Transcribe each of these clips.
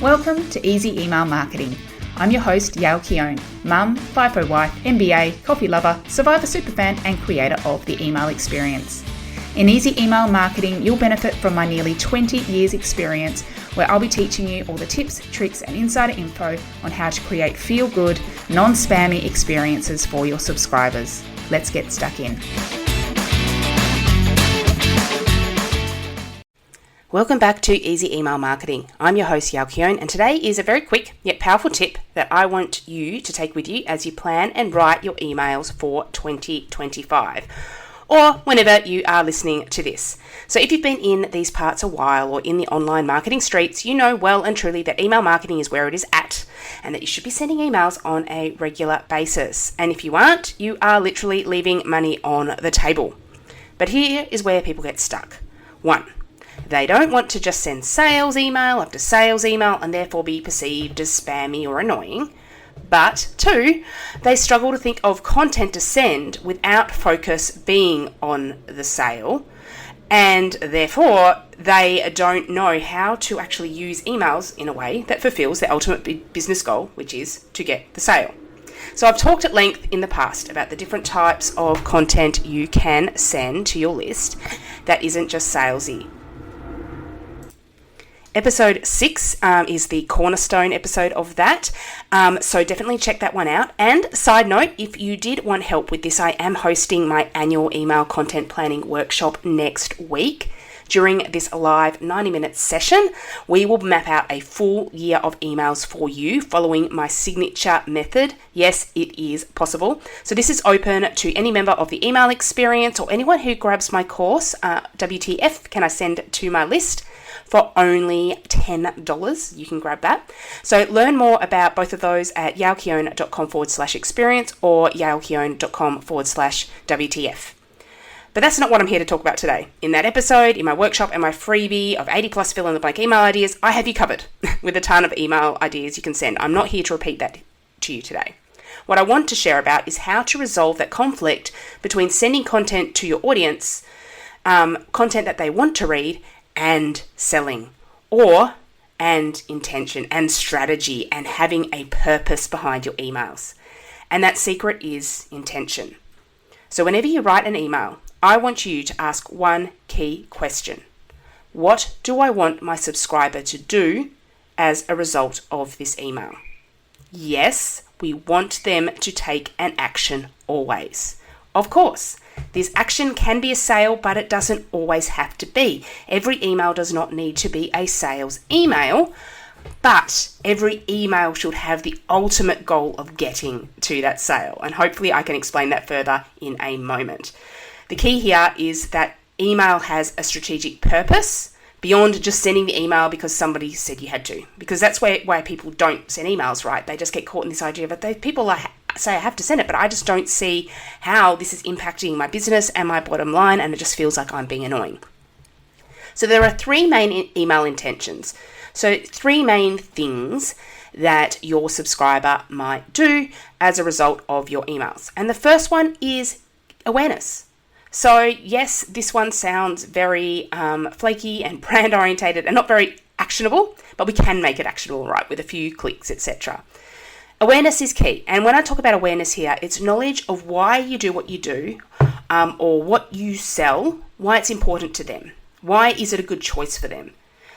Welcome to Easy Email Marketing. I'm your host, Yael Keown, mum, FIFO wife, MBA, coffee lover, survivor superfan, and creator of the email experience. In Easy Email Marketing, you'll benefit from my nearly 20 years experience, where I'll be teaching you all the tips, tricks, and insider info on how to create feel-good, non-spammy experiences for your subscribers. Let's get stuck in. Welcome back to Easy Email Marketing. I'm your host, Yael Keown, and today is a very quick yet powerful tip that I want you to take with you as you plan and write your emails for 2025, or whenever you are listening to this. So if you've been in these parts a while or in the online marketing streets, you know well and truly that email marketing is where it is at and that you should be sending emails on a regular basis. And if you aren't, you are literally leaving money on the table. But here is where people get stuck. 1. They don't want to just send sales email after sales email and therefore be perceived as spammy or annoying. But 2, they struggle to think of content to send without focus being on the sale. And therefore, they don't know how to actually use emails in a way that fulfills their ultimate business goal, which is to get the sale. So I've talked at length in the past about the different types of content you can send to your list that isn't just salesy. Episode 6 is the cornerstone episode of that, so definitely check that one out. And side note, if you did want help with this, I am hosting my annual email content planning workshop next week. During this live 90-minute session, we will map out a full year of emails for you following my signature method. Yes, it is possible. So this is open to any member of the email experience or anyone who grabs my course, WTF, can I send to my list? For only $10. You can grab that. So learn more about both of those at yaelkeown.com/experience or yaelkeown.com/WTF. But that's not what I'm here to talk about today. In that episode, in my workshop and my freebie of 80 plus fill in the blank email ideas, I have you covered with a ton of email ideas you can send. I'm not here to repeat that to you today. What I want to share about is how to resolve that conflict between sending content to your audience, content that they want to read, and selling, and intention and strategy and having a purpose behind your emails. And that secret is intention. So whenever you write an email, I want you to ask one key question. What do I want my subscriber to do as a result of this email? Yes, we want them to take an action always. Of course, this action can be a sale, but it doesn't always have to be. Every email does not need to be a sales email, but every email should have the ultimate goal of getting to that sale. And hopefully I can explain that further in a moment. The key here is that email has a strategic purpose beyond just sending the email because somebody said you had to. Because that's why people don't send emails, right? They just get caught in this idea that people say I have to send it, but I just don't see how this is impacting my business and my bottom line, and it just feels like I'm being annoying. So there are 3 main email intentions. So 3 main things that your subscriber might do as a result of your emails. And the first one is awareness. So yes, this one sounds very flaky and brand orientated and not very actionable, but we can make it actionable, right, with a few clicks, etc. Awareness is key. And when I talk about awareness here, it's knowledge of why you do what you do, or what you sell, why it's important to them. Why is it a good choice for them?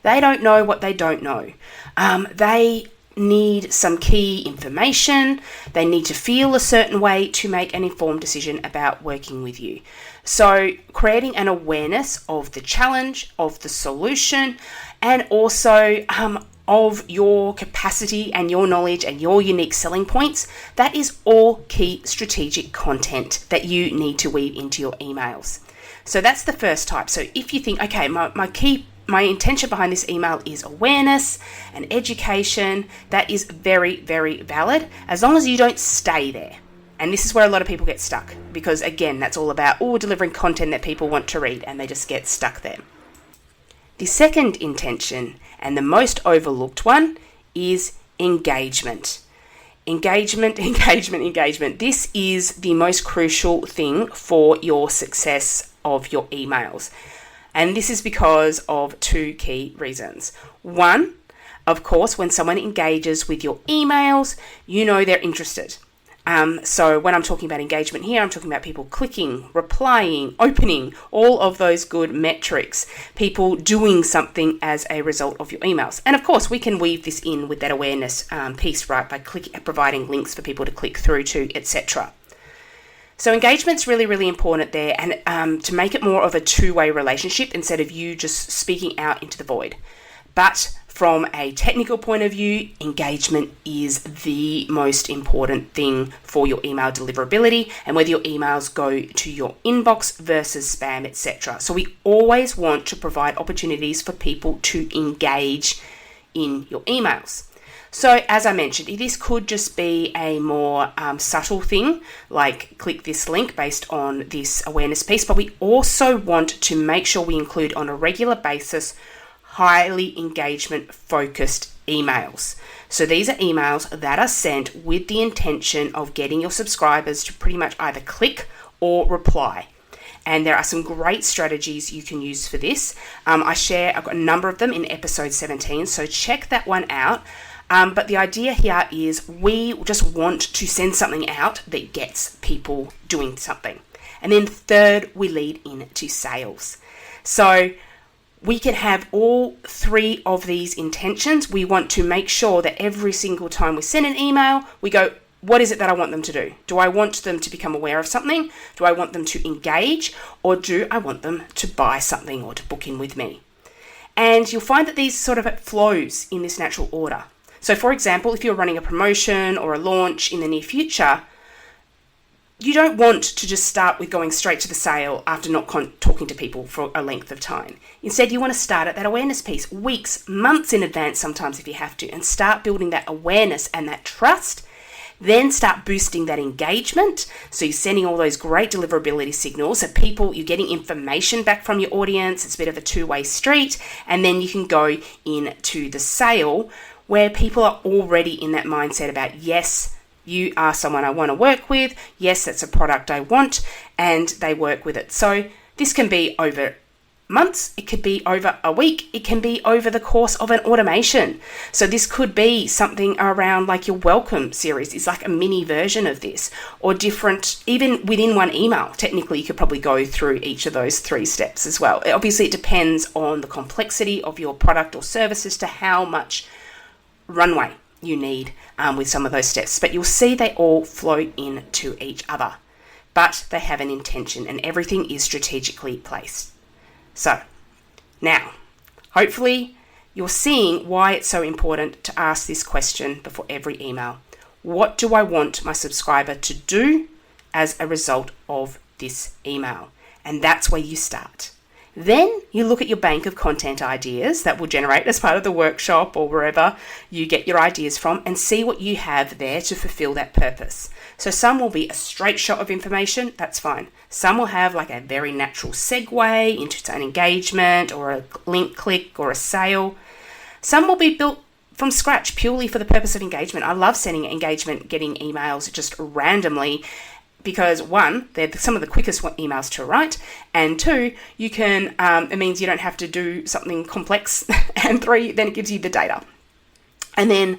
They don't know what they don't know. They need some key information. They need to feel a certain way to make an informed decision about working with you. So creating an awareness of the challenge, of the solution, and also of your capacity and your knowledge and your unique selling points, that is all key strategic content that you need to weave into your emails. So that's the first type. So if you think, okay, my intention behind this email is awareness and education, that is very, very valid, as long as you don't stay there. And this is where a lot of people get stuck, because again, that's all about delivering content that people want to read, and they just get stuck there. The second intention, and the most overlooked one, is engagement. Engagement. This is the most crucial thing for your success of your emails. And this is because of 2 key reasons. 1, Of course, when someone engages with your emails, you know they're interested. So when I'm talking about engagement here, I'm talking about people clicking, replying, opening, all of those good metrics, people doing something as a result of your emails. And of course, we can weave this in with that awareness piece, right, by providing links for people to click through to, etc. So engagement's really, really important there, and to make it more of a two-way relationship instead of you just speaking out into the void. But from a technical point of view, engagement is the most important thing for your email deliverability and whether your emails go to your inbox versus spam, etc. So we always want to provide opportunities for people to engage in your emails. So as I mentioned, this could just be a more subtle thing, like click this link based on this awareness piece, but we also want to make sure we include on a regular basis highly engagement focused emails. So these are emails that are sent with the intention of getting your subscribers to pretty much either click or reply. And there are some great strategies you can use for this. I've got a number of them in episode 17, so check that one out. But the idea here is we just want to send something out that gets people doing something. And then third, we lead into sales. So we can have all three of these intentions. We want to make sure that every single time we send an email, we go, what is it that I want them to do? Do I want them to become aware of something? Do I want them to engage? Or do I want them to buy something or to book in with me? And you'll find that these sort of flows in this natural order. So for example, if you're running a promotion or a launch in the near future, you don't want to just start with going straight to the sale after not talking to people for a length of time. Instead, you want to start at that awareness piece, weeks, months in advance sometimes if you have to, and start building that awareness and that trust. Then start boosting that engagement. So you're sending all those great deliverability signals. So you're getting information back from your audience. It's a bit of a two-way street. And then you can go into the sale where people are already in that mindset about, yes, you are someone I want to work with. Yes, that's a product I want, and they work with it. So this can be over months, it could be over a week, it can be over the course of an automation. So this could be something around like your welcome series. It's like a mini version of this, or different, even within one email. Technically, you could probably go through each of those 3 steps as well. Obviously, it depends on the complexity of your product or service as to how much runway you need with some of those steps, but you'll see they all flow into each other, but they have an intention and everything is strategically placed. So now, hopefully you're seeing why it's so important to ask this question before every email. What do I want my subscriber to do as a result of this email? And that's where you start. Then you look at your bank of content ideas that will generate as part of the workshop or wherever you get your ideas from, and see what you have there to fulfill that purpose. So some will be a straight shot of information, that's fine. Some will have like a very natural segue into an engagement or a link click or a sale. Some will be built from scratch purely for the purpose of engagement. I love sending engagement, getting emails just randomly, because 1, they're some of the quickest emails to write, and 2, you can, it means you don't have to do something complex, and 3, then it gives you the data. And then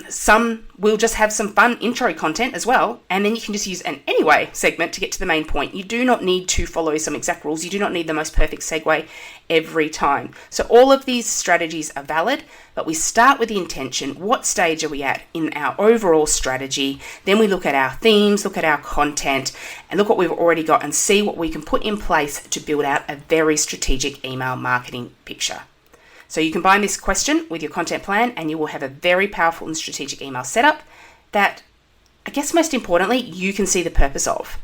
some will just have some fun intro content as well, and then you can just use an anyway segment to get to the main point. You do not need to follow some exact rules. You do not need the most perfect segue every time. So all of these strategies are valid, but we start with the intention. What stage are we at in our overall strategy? Then we look at our themes, look at our content, and look what we've already got and see what we can put in place to build out a very strategic email marketing picture. So you combine this question with your content plan and you will have a very powerful and strategic email setup that, I guess most importantly, you can see the purpose of.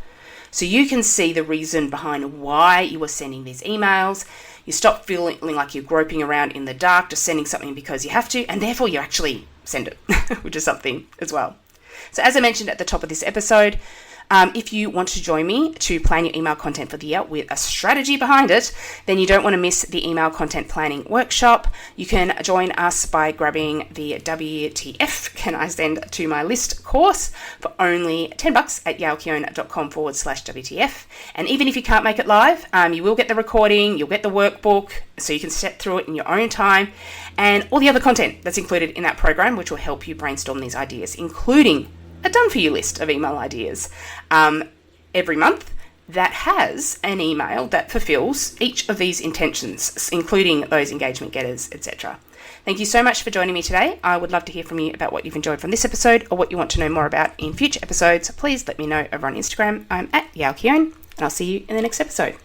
So you can see the reason behind why you are sending these emails. You stop feeling like you're groping around in the dark, just sending something because you have to, and therefore you actually send it, which is something as well. So as I mentioned at the top of this episode, If you want to join me to plan your email content for the year with a strategy behind it, then you don't want to miss the email content planning workshop. You can join us by grabbing the WTF Can I Send to My List course for only $10 at yaelkeown.com/WTF. And even if you can't make it live, you will get the recording, you'll get the workbook, so you can step through it in your own time, and all the other content that's included in that program, which will help you brainstorm these ideas, including a done-for-you list of email ideas every month that has an email that fulfills each of these intentions, including those engagement getters, etc. Thank you so much for joining me today. I would love to hear from you about what you've enjoyed from this episode or what you want to know more about in future episodes. Please let me know over on Instagram. I'm at yaelkeown, and I'll see you in the next episode.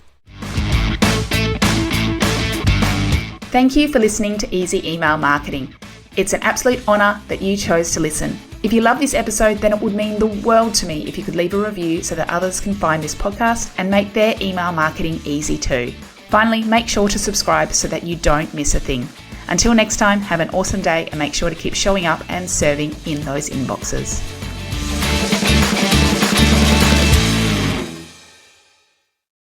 Thank you for listening to Easy Email Marketing. It's an absolute honour that you chose to listen. If you love this episode, then it would mean the world to me if you could leave a review so that others can find this podcast and make their email marketing easy too. Finally, make sure to subscribe so that you don't miss a thing. Until next time, have an awesome day and make sure to keep showing up and serving in those inboxes.